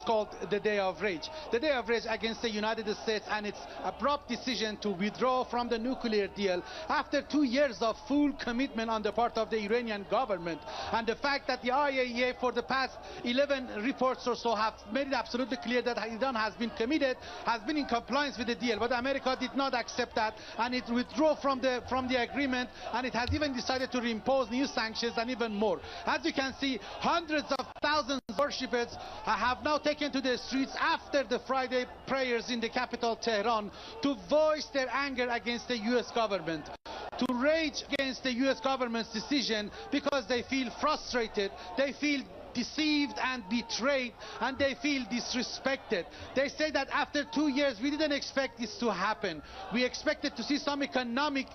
called the Day of Rage. The Day of Rage against the United States and its abrupt decision to withdraw from the nuclear deal after 2 years of full commitment on the part of the Iranian government. And the fact that the IAEA for the past 11 reports or so have made it absolutely clear that Iran has been committed, has been in compliance with the deal. But America did not accept that, and it withdrew from the agreement, and it has even decided to reimpose new sanctions and even more. As you can see, hundreds of thousands of worshippers have now taken to the streets after the Friday prayers in the capital Tehran to voice their anger against the US government, to rage against the US government's decision, because they feel frustrated, they feel deceived and betrayed, and they feel disrespected. They say that after 2 years we didn't expect this to happen. We expected to see some economic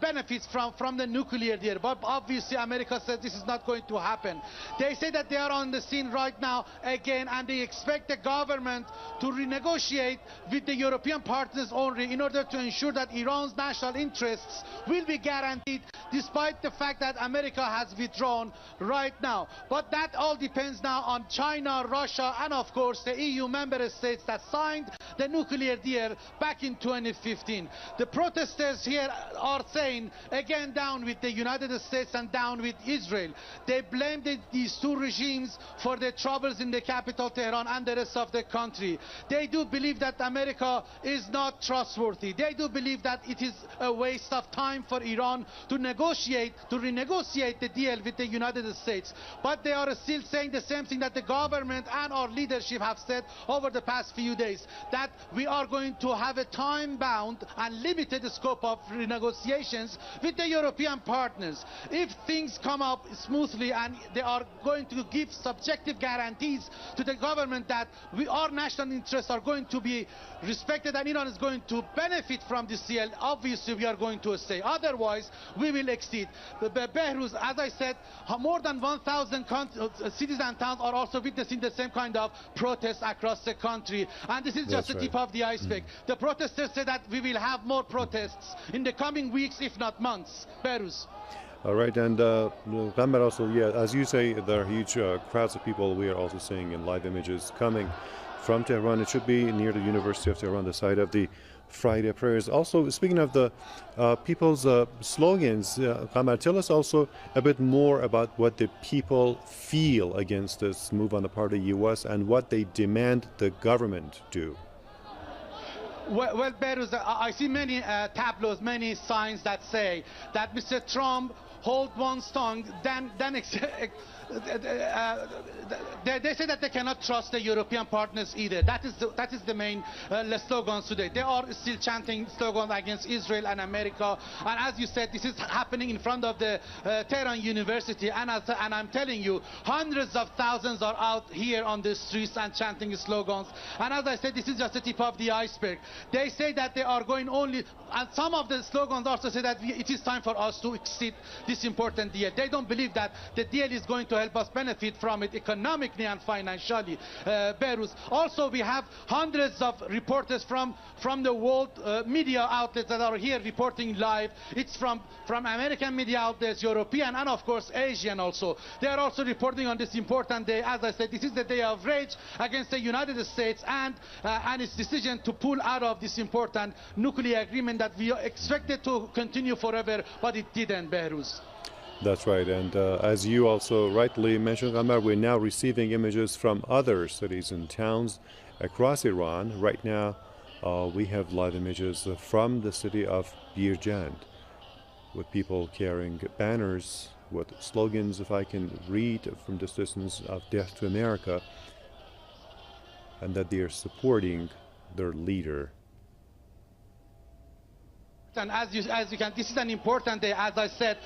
benefits from the nuclear deal, but obviously America says this is not going to happen. They say that they are on the scene right now again, and they expect the government to renegotiate with the European partners only in order to ensure that Iran's national interests will be guaranteed, despite the fact that America has withdrawn right now. But that all depends now on China, Russia, and of course the EU member states that signed the nuclear deal back in 2015. The protesters here are saying, again, down with the United States and down with Israel. They blamed these two regimes for the troubles in the capital Tehran and the rest of the country. They do believe that America is not trustworthy. They do believe that it is a waste of time for Iran to renegotiate the deal with the United States. But they are still saying the same thing that the government and our leadership have said over the past few days, that we are going to have a time-bound and limited scope of renegotiations with the European partners. If things come up smoothly and they are going to give subjective guarantees to the government that our national interests are going to be respected and Iran is going to benefit from this deal, obviously we are going to stay. Otherwise, we will exceed. Behruz, as I said, more than 1,000 cities and towns are also witnessing the same kind of protests across the country, and this is just the tip of the iceberg. The protesters say that we will have more protests in the coming weeks, if not months. Behruz. All right, and Gambar, also, yeah, as you say, there are huge crowds of people. We are also seeing in live images coming from Tehran. It should be near the University of Tehran, the site of the Friday prayers. Also, speaking of the people's slogans, Gambar, tell us also a bit more about what the people feel against this move on the part of the U.S. and what they demand the government do. Well, Behruz, I see many tableaus, many signs that say that Mr. Trump hold one's tongue, then they say that they cannot trust the European partners either. That is the main slogans today. They are still chanting slogans against Israel and America. And as you said, this is happening in front of the Tehran University. And I'm telling you, hundreds of thousands are out here on the streets and chanting slogans. And as I said, this is just the tip of the iceberg. They say that they are going only, and some of the slogans also say that it is time for us to exceed this important deal. They don't believe that the deal is going to help us benefit from it economically and financially. Behruz. Also, we have hundreds of reporters from the world media outlets that are here reporting live. It's from American media outlets, European, and of course Asian also. They are also reporting on this important day. As I said, this is the day of rage against the United States and its decision to pull out of this important nuclear agreement that we expected to continue forever, but it didn't, Behruz. That's right, and as you also rightly mentioned, Gambar, we're now receiving images from other cities and towns across Iran. Right now, we have live images from the city of Birjand, with people carrying banners with slogans, if I can read from this distance, of death to America, and that they are supporting their leader. And as you can, this is an important day. As I said,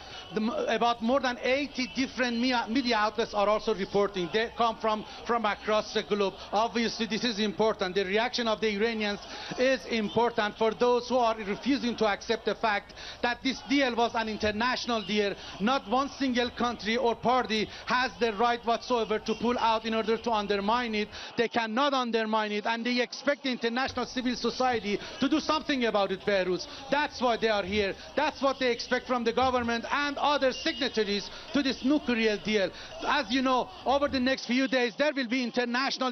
about more than 80 different media outlets are also reporting. They come from across the globe. Obviously, this is important. The reaction of the Iranians is important for those who are refusing to accept the fact that this deal was an international deal. Not one single country or party has the right whatsoever to pull out in order to undermine it. They cannot undermine it, and they expect the international civil society to do something about it, Behruz. That's That's why they are here. That's what they expect from the government and other signatories to this nuclear deal. As you know, over the next few days, there will be international